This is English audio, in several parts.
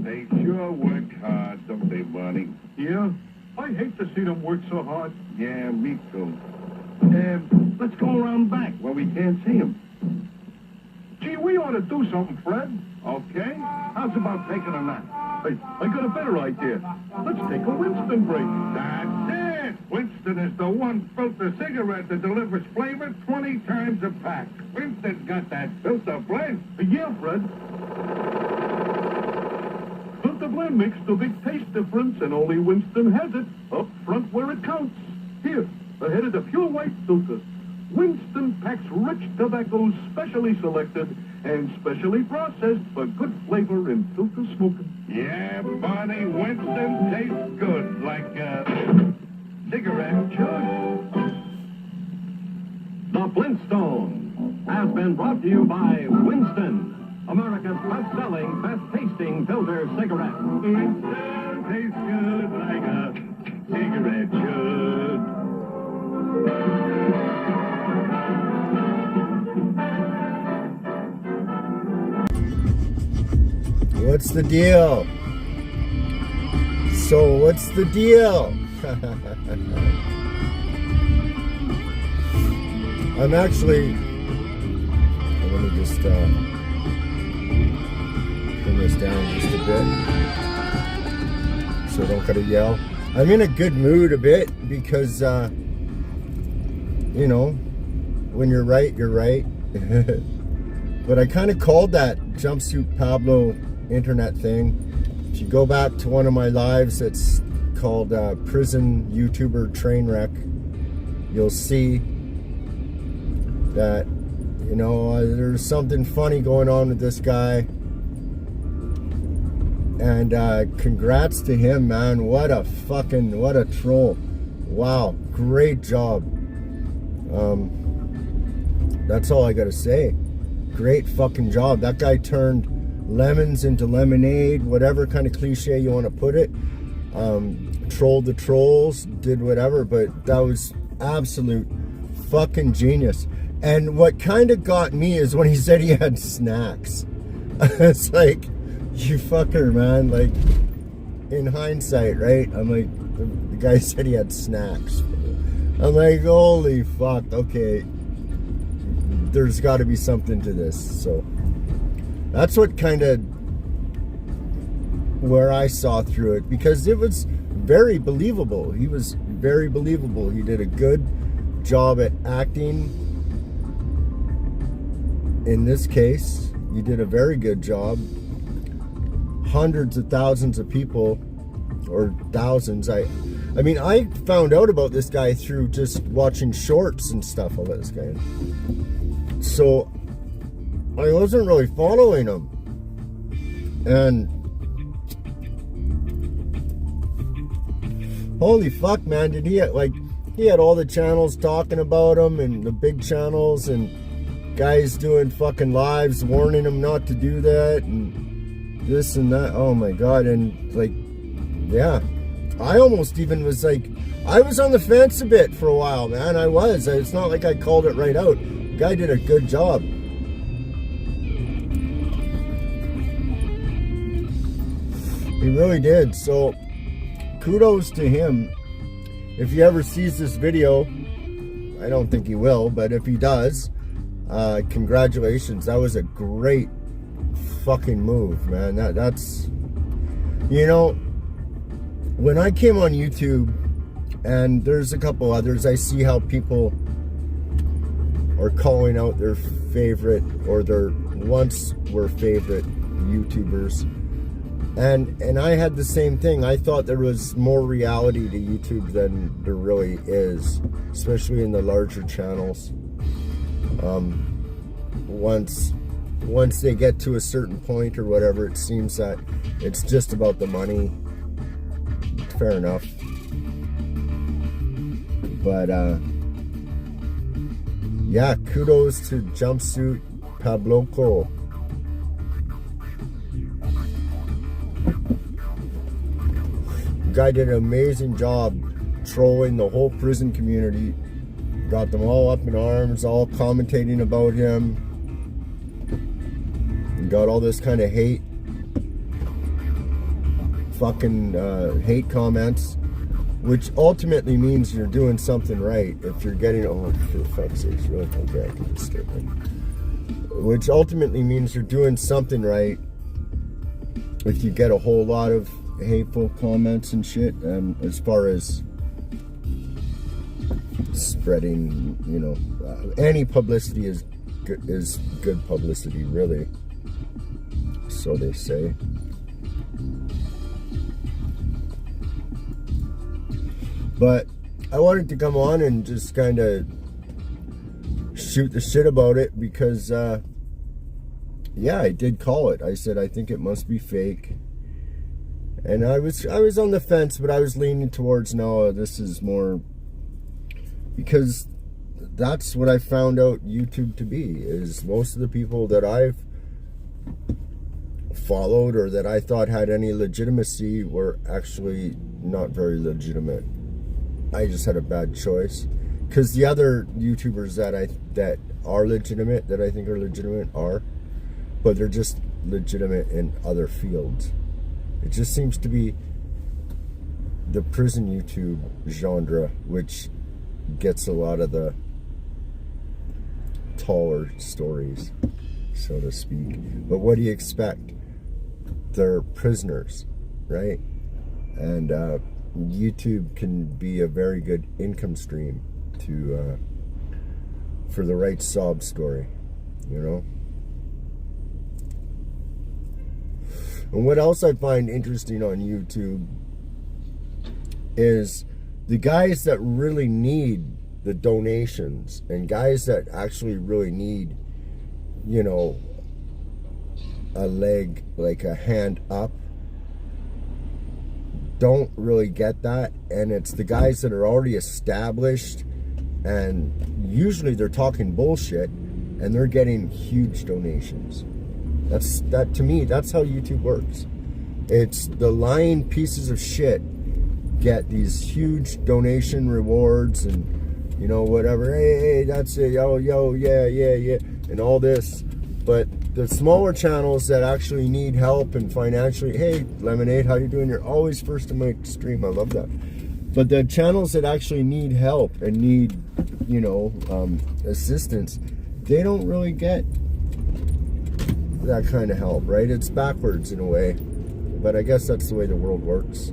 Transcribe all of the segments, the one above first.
They sure work hard, don't they, Barney? Yeah? I hate to see them work so hard. Yeah, me too. Let's go around back. Well, we can't see them. Gee, we ought to do something, Fred. Okay. How's about taking a nap? Hey, I got a better idea. Let's take a Winston break. That's it! Winston is the one filter cigarette that delivers flavor 20 times a pack. Winston's got that filter blend. Yeah, Fred. Filter blend makes the big taste difference, and only Winston has it up front where it counts. Here, ahead of the pure white filter. Winston packs rich tobaccos specially selected and specially processed for good flavor in filter smoking. Yeah, Barney, Winston tastes good, like a cigarette should. The Flintstone has been brought to you by Winston, America's best-selling, best-tasting filter cigarette. Winston tastes good like a cigarette should. What's the deal? So, what's the deal? I'm actually... Let me just turn this down just a bit so I don't gotta yell. I'm in a good mood a bit because, you know, when you're right, you're right. But I kind of called that jumpsuit Pablo internet thing. If you go back to one of my lives that's called Prison YouTuber Trainwreck, you'll see that, you know, there's something funny going on with this guy. And congrats to him, man. What a troll. Wow, great job. That's all I gotta say. Great fucking job. That guy turned lemons into lemonade, whatever kind of cliche you want to put it. Trolled the trolls, did whatever, but that was absolute fucking genius. And what kind of got me is when he said he had snacks. It's like, you fucker, man. Like, in hindsight, right? I'm like, the guy said he had snacks. I'm like, holy fuck, okay. There's got to be something to this. So that's what kind of where I saw through it, because it was very believable. He was very believable. He did a good job at acting. In this case, you did a very good job. Hundreds of thousands of people, or thousands. I mean, I found out about this guy through just watching shorts and stuff of this guy. So I wasn't really following him. And holy fuck, man, did he had all the channels talking about him, and the big channels, and guys doing fucking lives warning him not to do that and this and that. Oh my god. And like, yeah, I almost even was like, I was on the fence a bit for a while, man. I was. It's not like I called it right out. The guy did a good job. He really did. So kudos to him. If he ever sees this video, I don't think he will, but if he does, congratulations. That was a great fucking move, man. That's, you know, when I came on YouTube, and there's a couple others, I see how people are calling out their favorite, or their once were favorite YouTubers. And I had the same thing. I thought there was more reality to YouTube than there really is, especially in the larger channels. Once they get to a certain point or whatever, it seems that it's just about the money. Fair enough. But yeah, kudos to Jumpsuit Pablo. Guy did an amazing job trolling the whole prison community. Got them all up in arms, all commentating about him. And got all this kind of hate. fucking hate comments, which ultimately means you're doing something right. If you're getting, oh, for fuck's sake, really? Okay, I can just skip it. Which ultimately means you're doing something right if you get a whole lot of hateful comments and shit. As far as spreading, you know, any publicity is good publicity, really. So they say. But I wanted to come on and just kind of shoot the shit about it because, yeah, I did call it. I said I think it must be fake, and I was on the fence, but I was leaning towards no. This is more because that's what I found out YouTube to be, is most of the people that I've followed or that I thought had any legitimacy were actually not very legitimate. I just had a bad choice, because the other YouTubers that are legitimate, that I think are legitimate, are, but they're just legitimate in other fields. It just seems to be the prison YouTube genre, which gets a lot of the taller stories, so to speak. But what do you expect? They're prisoners, right? And YouTube can be a very good income stream to for the right sob story, you know. And what else I find interesting on YouTube is the guys that really need the donations, and guys that actually really need, you know, a leg, like a hand up, don't really get that. And it's the guys that are already established, and usually they're talking bullshit, and they're getting huge donations. That to me, that's how YouTube works. It's the lying pieces of shit get these huge donation rewards, and you know, whatever, hey, that's it, yo, yeah, and all this. But the smaller channels that actually need help and financially, hey, Lemonade, how you doing? You're always first in my stream. I love that. But the channels that actually need help and need, you know, assistance, they don't really get that kind of help, right? It's backwards in a way, but I guess that's the way the world works.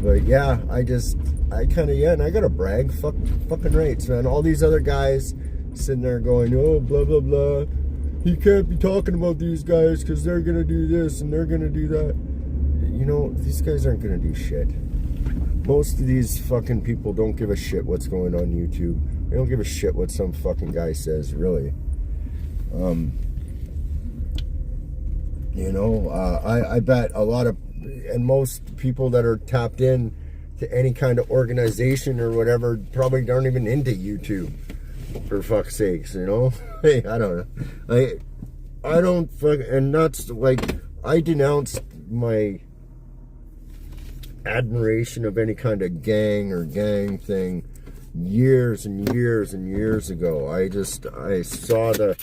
But yeah, and I gotta brag, fucking rights, man. All these other guys sitting there going, oh, blah, blah, blah. He can't be talking about these guys because they're gonna do this and they're gonna do that. You know, these guys aren't gonna do shit. Most of these fucking people don't give a shit what's going on YouTube. They don't give a shit what some fucking guy says, really. You know, I bet a lot of, and most people that are tapped in to any kind of organization or whatever probably aren't even into YouTube, for fuck's sakes, you know? Hey, I don't know. I don't fucking, and that's like, I denounced my admiration of any kind of gang or gang thing years and years and years ago. I saw the,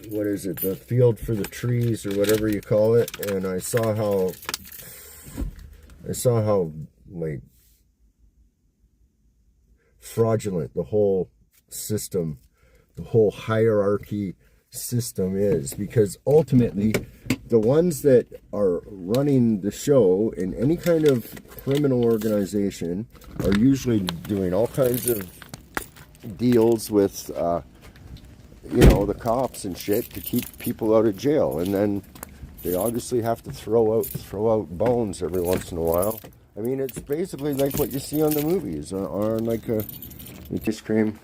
what is it, the field for the trees or whatever you call it, and I saw how like fraudulent the whole system, the whole hierarchy system is, because ultimately the ones that are running the show in any kind of criminal organization are usually doing all kinds of deals with you know, the cops and shit to keep people out of jail, and then they obviously have to throw out bones every once in a while. I mean, it's basically like what you see on the movies, or like a ice cream.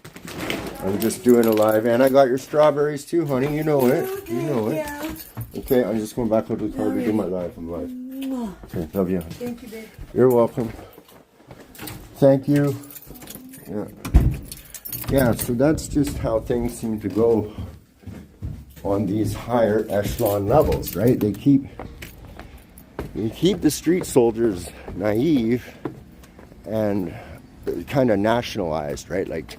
I'm just doing a live, and I got your strawberries too, honey. You know it. Okay, you know it. yeah. Okay, I'm just going back out to the car to do my live. I'm live. Okay, love you. Thank you, babe. You're welcome. Thank you. Yeah. Yeah, so that's just how things seem to go on these higher echelon levels, right? They keep the street soldiers naive and kind of nationalized, right? Like,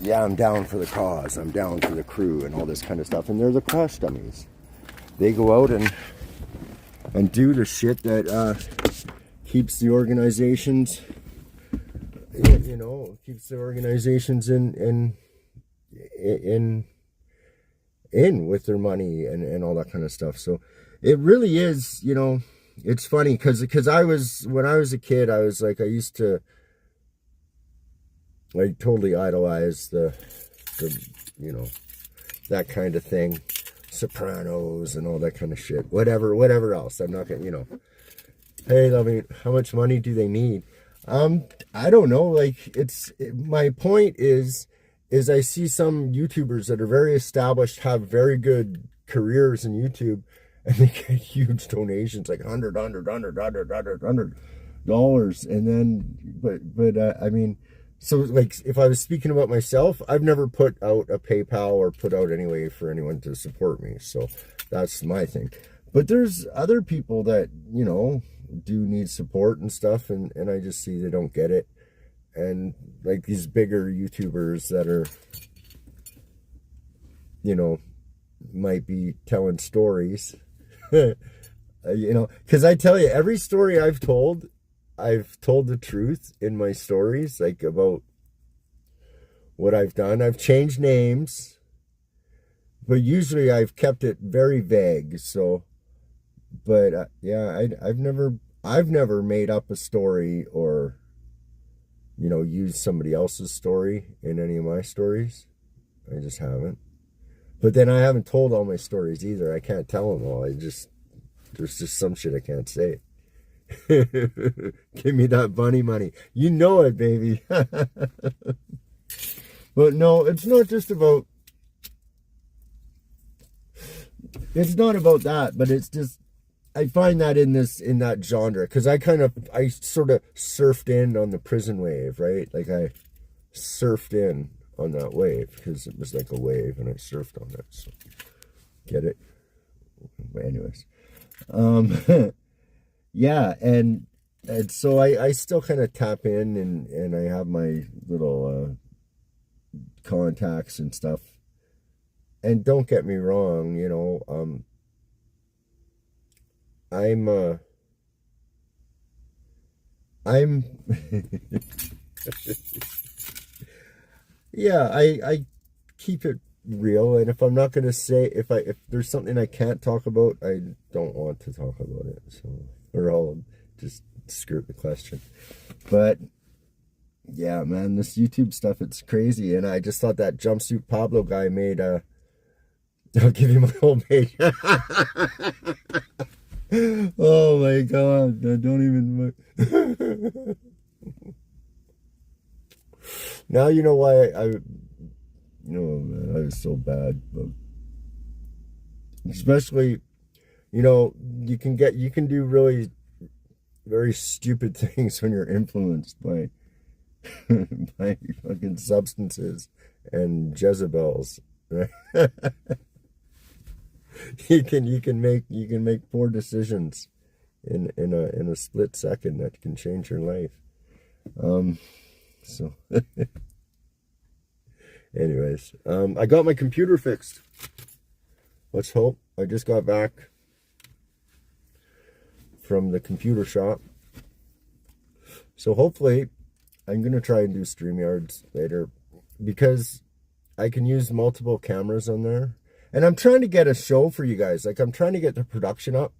yeah, I'm down for the cause, I'm down for the crew and all this kind of stuff. And they're the crash dummies. They go out and undo the shit that keeps the organizations, you know, keeps the organizations in with their money and all that kind of stuff. So it really is, you know, it's funny because when I was a kid, I was like, I used to like totally idolize the you know, that kind of thing, Sopranos and all that kind of shit, whatever else. I'm not gonna, you know, hey, I mean, how much money do they need? I don't know, like, my point is I see some YouTubers that are very established, have very good careers in YouTube, and they get huge donations, like $100, and then, but I mean, so like, if I was speaking about myself, I've never put out a PayPal or put out any way for anyone to support me, so that's my thing. But there's other people that, you know, do need support and stuff, and I just see they don't get it. And like these bigger YouTubers that are, you know, might be telling stories, you know, because I tell you, every story I've told the truth in my stories, like about what I've done. I've changed names, but usually I've kept it very vague. So, but yeah, I've never made up a story or, you know, used somebody else's story in any of my stories. I just haven't. But then I haven't told all my stories either. I can't tell them all. There's just some shit I can't say. Give me that bunny money. You know it, baby. But no, it's not just about, it's not about that, but it's just, I find that in that genre, because I sort of surfed in on the prison wave, right? Like I surfed in on that wave because it was like a wave and I surfed on it. So get it? But anyways, yeah, and so I still kind of tap in and I have my little contacts and stuff. And don't get me wrong, you know, I'm yeah, I keep it real, and if I'm not gonna say, if there's something I can't talk about, I don't want to talk about it, so, or I'll just skirt the question. But yeah, man, this YouTube stuff, it's crazy, and I just thought that Jumpsuit Pablo guy made I'll give you my whole page. Oh my god, I don't even now you know why I man, I was so bad. But especially, you know, you can do really very stupid things when you're influenced by by fucking substances and Jezebels, right? you can make poor decisions in a split second that can change your life. So anyways, I got my computer fixed. Let's hope. I just got back from the computer shop, so hopefully I'm gonna try and do StreamYards later, because I can use multiple cameras on there. And I'm trying to get a show for you guys. Like, I'm trying to get the production up.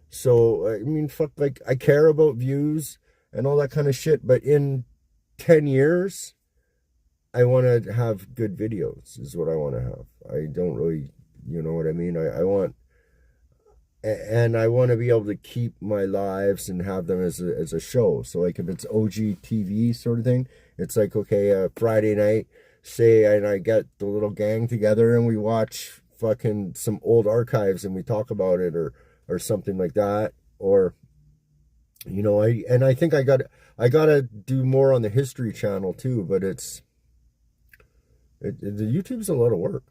So, I mean, fuck, like, I care about views and all that kind of shit. But in 10 years, I want to have good videos, is what I want to have. I don't really, you know what I mean? I want to be able to keep my lives and have them as a show. So, like, if it's OG TV sort of thing, it's like, okay, Friday night, and I get the little gang together and we watch fucking some old archives and we talk about it, or something like that. Or, you know, I think I gotta do more on the History Channel too, but the YouTube's a lot of work.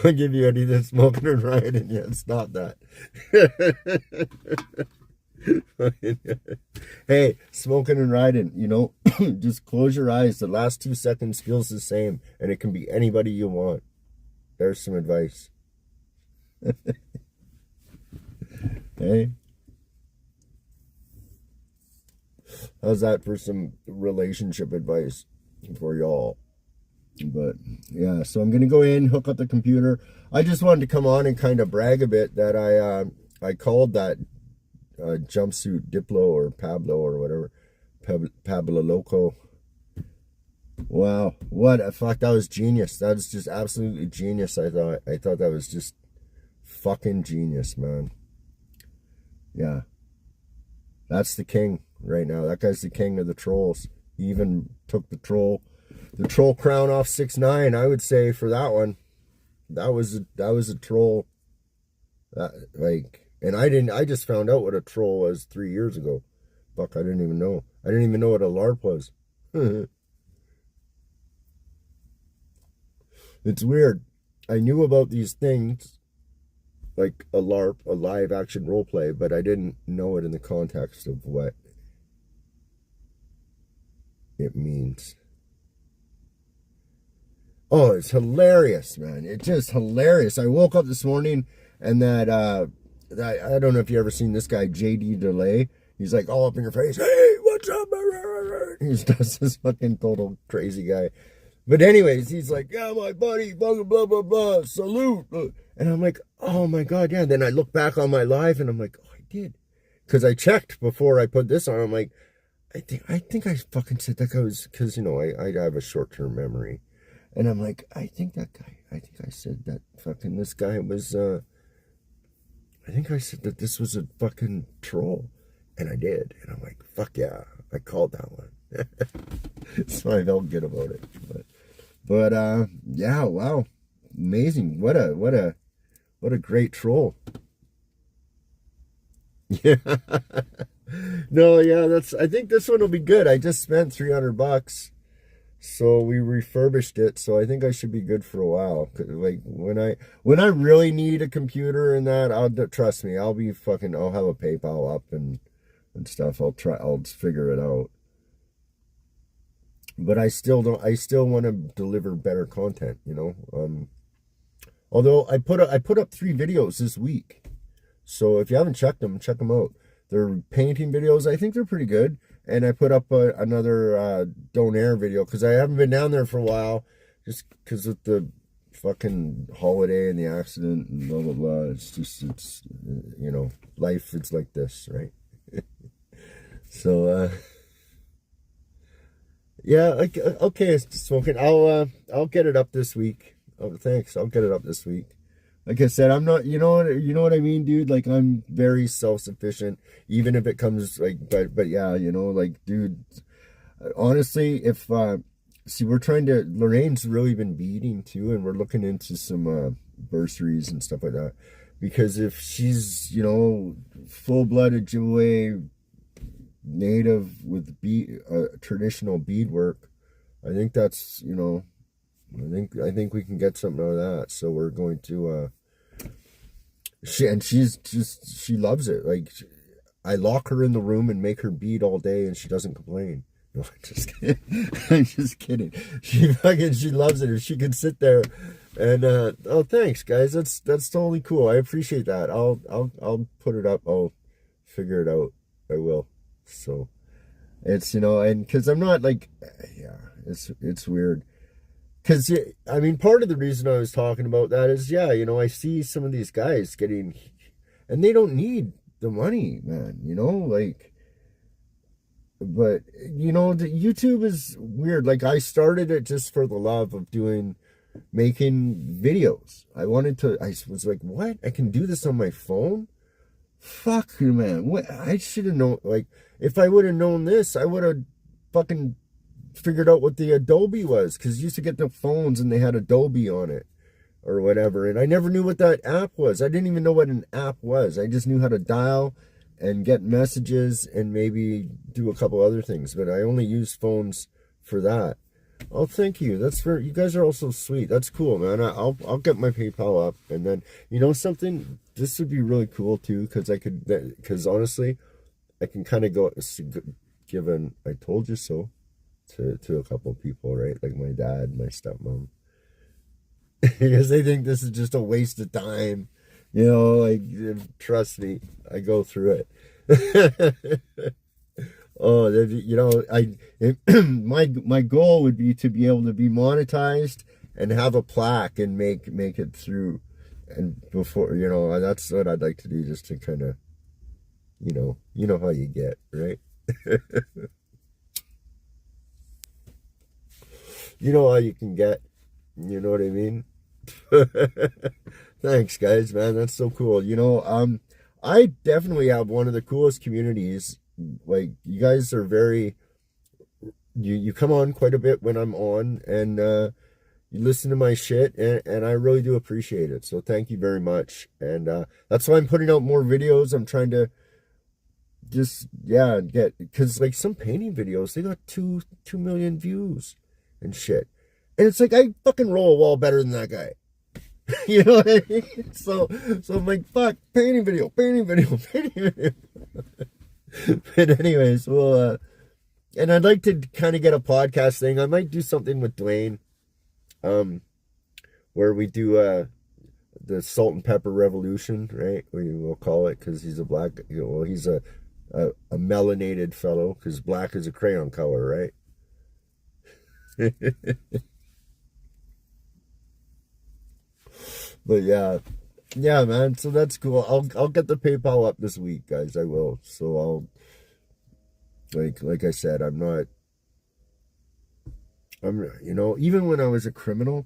I'll give you any of this smoking and riding yet. Stop that. Hey, smoking and riding, you know, just close your eyes. The last 2 seconds feels the same, and it can be anybody you want. There's some advice. Hey, how's that for some relationship advice for y'all? But yeah, so I'm gonna go in, hook up the computer. I just wanted to come on and kind of brag a bit that I called that jumpsuit Diplo or Pablo or whatever, Pablo Loco. Wow, what a fuck! That was genius. That was just absolutely genius. I thought that was just fucking genius, man. Yeah, that's the king right now. That guy's the king of the trolls. He even took the troll crown off 6ix9ine. I would say for that one, that was a troll. And I just found out what a troll was 3 years ago. Fuck, I didn't even know. I didn't even know what a LARP was. It's weird. I knew about these things, like a LARP, a live action role play, but I didn't know it in the context of what it means. Oh, it's hilarious, man. It's just hilarious. I woke up this morning and that I don't know if you ever seen this guy, JD Delay. He's like all up in your face. Hey, what's up? He does this fucking total crazy guy. But anyways, he's like, yeah, my buddy, blah, blah, blah, blah, salute. And I'm like, oh my God, yeah. And then I look back on my live and I'm like, oh, I did. Because I checked before I put this on. I'm like, I think I fucking said that guy was, because, you know, I have a short-term memory. And I'm like, I think I said that fucking, this guy was, I think I said that this was a fucking troll. And I did. And I'm like, fuck yeah, I called that one. So I felt good about it. But yeah, wow. Amazing. What a great troll. Yeah. No, yeah, I think this one will be good. I just spent $300. So we refurbished it, so I think I should be good for a while. Like when I really need a computer and that, trust me, I'll have a PayPal up and stuff. I'll figure it out. But I still want to deliver better content, you know. Although I put up 3 videos this week. So if you haven't checked them, check them out. They're painting videos. I think they're pretty good. And I put up another Don't Air video because I haven't been down there for a while, just because of the fucking holiday and the accident and blah, blah, blah. It's you know, life, it's like this, right? So, yeah, okay, smoking. I'll get it up this week. Oh, thanks. I'll get it up this week. Like I said, I'm not, you know what I mean, dude? Like, I'm very self-sufficient, even if it comes, like, but yeah, you know, like, dude, honestly, if, see, Lorraine's really been beating, too, and we're looking into some, bursaries and stuff like that, because if she's, you know, full-blooded giveaway native with traditional beadwork, I think that's, you know, I think we can get something out of that. So we're going to she loves it. Like, I lock her in the room and make her bead all day and she doesn't complain. No, I'm just kidding. I'm just kidding. She loves it. If she can sit there and oh, thanks guys. That's totally cool. I appreciate that. I'll put it up. I'll figure it out. I will. So it's, you know, and because I'm not like, yeah, it's weird. Because, I mean, part of the reason I was talking about that is, yeah, you know, I see some of these guys getting, and they don't need the money, man, you know, like, but, you know, the YouTube is weird. Like, I started it just for the love of making videos. I was like, what? I can do this on my phone? Fuck you, man. What? I should have known, like, if I would have known this, I would have fucking figured out what the Adobe was, because you used to get the phones and they had Adobe on it or whatever, and I never knew what that app was. I didn't even know what an app was. I just knew how to dial and get messages and maybe do a couple other things, but I only used phones for that. Oh, thank you. You guys are all so sweet. That's cool, man. I'll get my PayPal up, and then, you know something, this would be really cool too, because honestly, I can kind of give an I told you so to a couple of people, right? Like my dad, my stepmom. Because they think this is just a waste of time You know, like, trust me, I go through it. Oh, you know, my goal would be to be able to be monetized and have a plaque and make it through, and before, you know, that's what I'd like to do, just to kind of, you know how you get, right? You know how you can get, you know what I mean? Thanks, guys, man. That's so cool. You know, I definitely have one of the coolest communities. Like, you guys are very, you come on quite a bit when I'm on, and you listen to my shit, and I really do appreciate it. So thank you very much. And that's why I'm putting out more videos. I'm trying to just, yeah, because like some painting videos, they got 2 million views and shit. And it's like, I fucking roll a wall better than that guy. You know what I mean? So I'm like, fuck, painting video. But anyways, well, and I'd like to kind of get a podcast thing. I might do something with Dwayne, where we do the salt and pepper revolution, right? We'll call it, because he's a black, well, he's a melanated fellow, because black is a crayon color, right? But yeah, man. So that's cool. I'll get the PayPal up this week, guys. I will. So I'll, like I said, I'm you know, even when I was a criminal,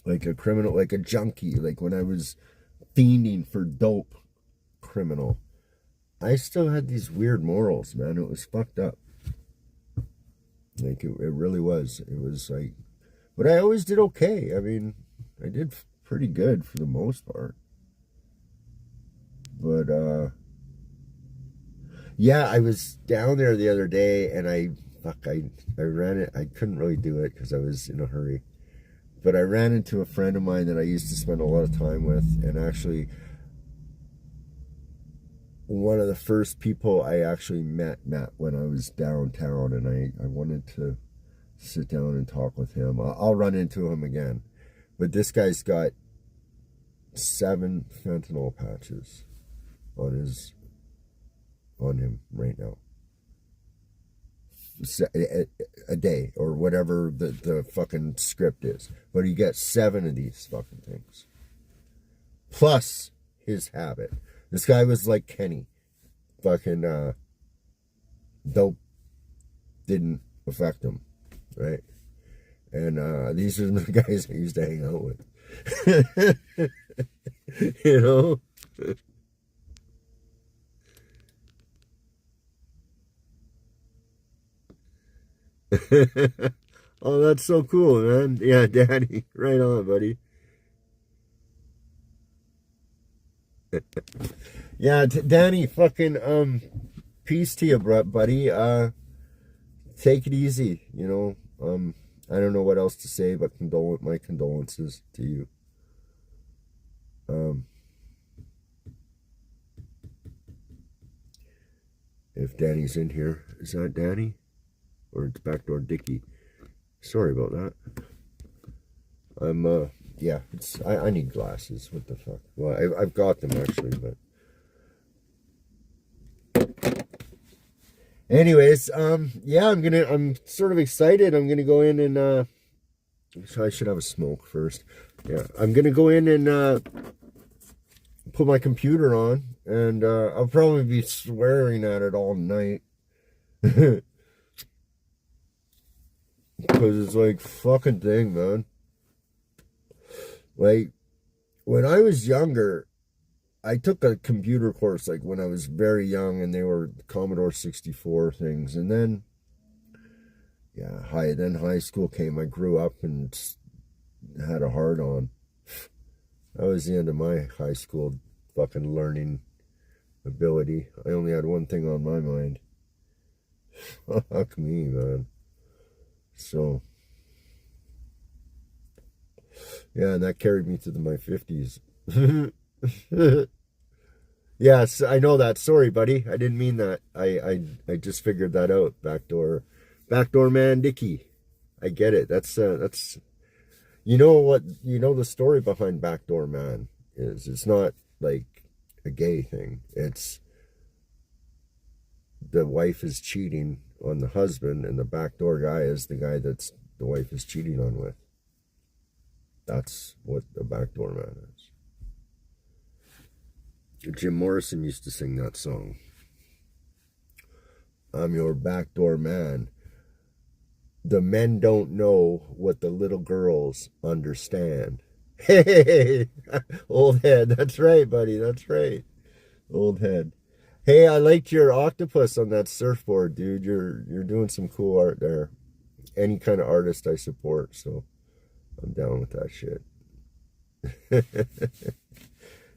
like a junkie, like when I was fiending for dope, criminal, I still had these weird morals, man. It was fucked up. Like, it really was. It was like, but I always did okay. I mean, I did pretty good for the most part. But yeah, I was down there the other day, and I ran it. I couldn't really do it because I was in a hurry. But I ran into a friend of mine that I used to spend a lot of time with, and actually one of the first people I actually met when I was downtown, and I wanted to sit down and talk with him. I'll run into him again. But this guy's got 7 fentanyl patches on him right now. A day, or whatever the fucking script is. But he gets 7 of these fucking things. Plus his habit. This guy was like Kenny. Fucking dope didn't affect him, right? And these are the guys I used to hang out with. You know? Oh, that's so cool, man. Yeah, Daddy. Right on, buddy. Yeah, Danny, fucking, peace to you, buddy. Take it easy, you know. I don't know what else to say, but my condolences to you. If Danny's in here, is that Danny? Or it's Backdoor Dickie? Sorry about that. Yeah, I need glasses. What the fuck? Well, I've got them actually, but anyways, yeah, I'm sort of excited. I'm gonna go in and so I should have a smoke first. Yeah, I'm gonna go in and put my computer on, and I'll probably be swearing at it all night. Because it's like fucking thing, man. Like, when I was younger, I took a computer course, like, when I was very young, and they were Commodore 64 things. And then, yeah, high school came. I grew up and had a hard-on. That was the end of my high school fucking learning ability. I only had one thing on my mind. Fuck me, man. So, yeah, and that carried me to my 50s. Yes, I know that. Sorry, buddy. I didn't mean that. I just figured that out. Backdoor man Dickie. I get it. That's you know what, you know the story behind Backdoor Man. is. It's not like a gay thing. It's the wife is cheating on the husband, and the backdoor guy is the guy that's the wife is cheating on with. That's what a backdoor man is. Jim Morrison used to sing that song. I'm your backdoor man. The men don't know what the little girls understand. Hey, old head. That's right, buddy. That's right. Old head. Hey, I liked your octopus on that surfboard, dude. You're doing some cool art there. Any kind of artist I support, so I'm down with that shit.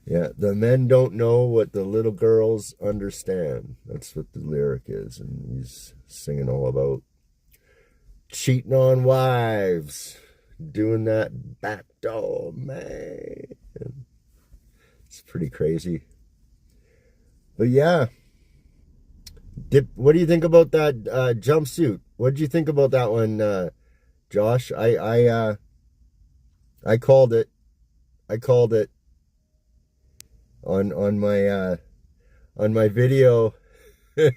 Yeah, the men don't know what the little girls understand. That's what the lyric is, and he's singing all about cheating on wives, doing that backdoor man. It's pretty crazy. But yeah, what do you think about that jumpsuit? What did you think about that one, Josh? I called it. I called it on my video. I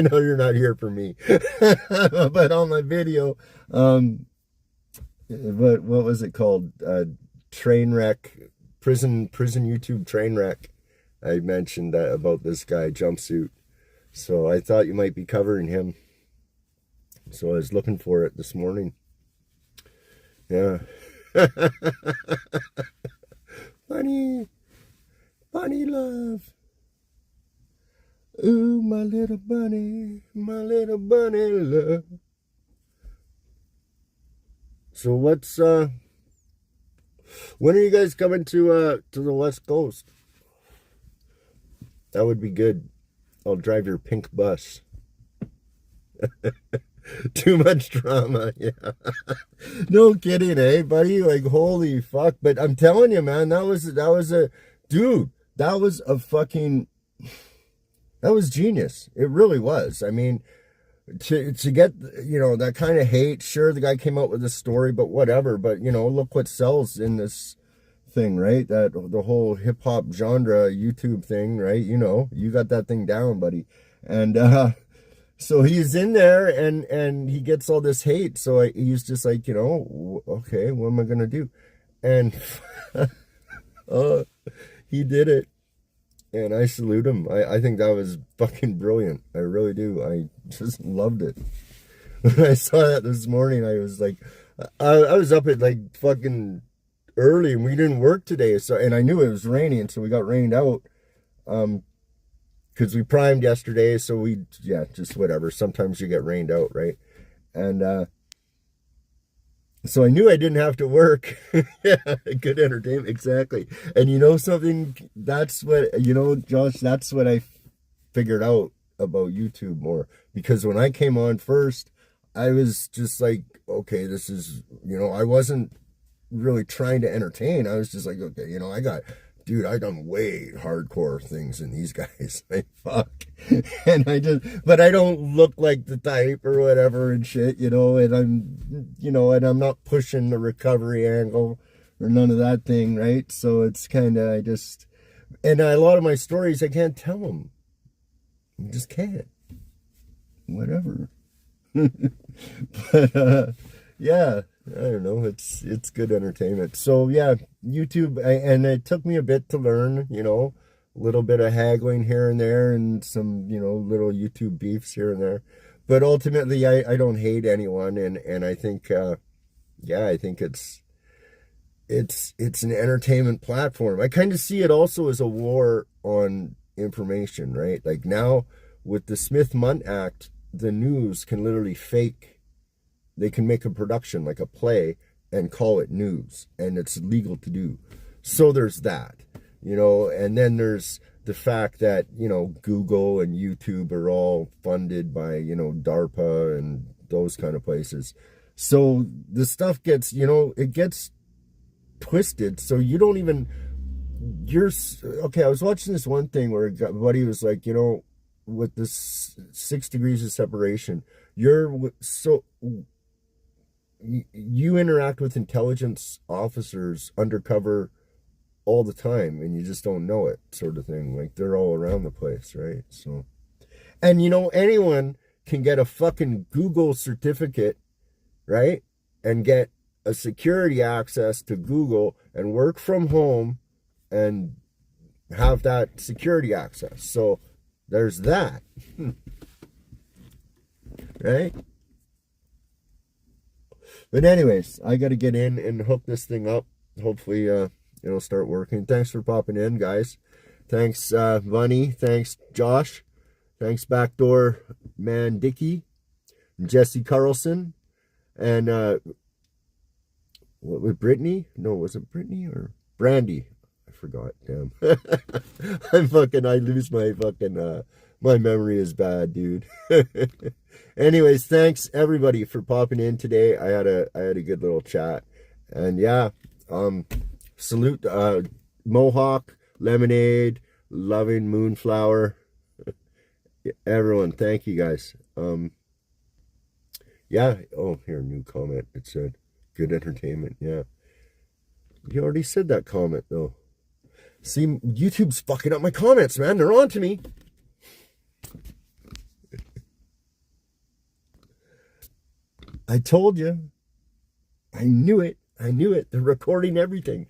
know you're not here for me, but on my video, but what was it called? Train wreck, prison YouTube train wreck. I mentioned that about this guy jumpsuit, so I thought you might be covering him. So I was looking for it this morning. Yeah. Bunny love. Ooh, my little bunny love. So what's when are you guys coming to the West Coast? That would be good. I'll drive your pink bus. Too much drama, yeah. No kidding, eh, buddy? Like, holy fuck. But I'm telling you, man, that was a dude, that was genius. It really was. I mean, to get, that kind of hate, sure, the guy came out with a story, but whatever. But, look what sells in this thing, right? That the whole hip-hop genre YouTube thing, right? You got that thing down, buddy. And so he's in there and he gets all this hate. So he's just like, okay, what am I gonna do? And he did it, and I salute him. I think that was fucking brilliant. I really do. I just loved it. When I saw that this morning, I was like, I was up at like fucking early, and we didn't work today. So, and I knew it was raining, so we got rained out. Because we primed yesterday, so just whatever. Sometimes you get rained out, right? And so I knew I didn't have to work. Yeah, good entertainment, exactly. And you know something? That's what, Josh, that's what I figured out about YouTube more. Because when I came on first, I was just like, okay, this is, I wasn't really trying to entertain. I was just like, okay, I done way hardcore things than these guys. Like, fuck. And but I don't look like the type or whatever and shit, and and I'm not pushing the recovery angle or none of that thing, right? So it's kind of, and a lot of my stories, I can't tell them. I just can't. Whatever. But, yeah. I don't know. It's good entertainment. So yeah, YouTube, and it took me a bit to learn, a little bit of haggling here and there, and some, little YouTube beefs here and there. But ultimately, I don't hate anyone, and I think, I think it's an entertainment platform. I kind of see it also as a war on information, right? Like now with the Smith-Mundt Act, the news can literally fake. They can make a production like a play and call it news, and it's legal to do. So there's that, and then there's the fact that, Google and YouTube are all funded by, DARPA and those kind of places. So the stuff gets, it gets twisted. So you don't even, okay, I was watching this one thing where a buddy was like, with this 6 degrees of separation, you interact with intelligence officers undercover all the time, and you just don't know it, sort of thing. Like, they're all around the place, right? So, and anyone can get a fucking Google certificate, right? And get a security access to Google and work from home and have that security access. So there's that. Right? But anyways, I got to get in and hook this thing up. Hopefully it'll start working. Thanks for popping in, guys. Thanks, Bunny. Thanks, Josh. Thanks, Backdoor Man Dicky. Jesse Carlson. And what was Brittany? No, was it Brittany or Brandy? I forgot. Damn. I lose my fucking my memory is bad, dude. Anyways, thanks everybody for popping in today. I had a good little chat. And yeah, salute Mohawk, Lemonade, Loving Moonflower. Everyone, thank you guys. Yeah. Oh, here, new comment. It said, good entertainment. Yeah. You already said that comment, though. See, YouTube's fucking up my comments, man. They're on to me. I told you. I knew it. They're recording everything.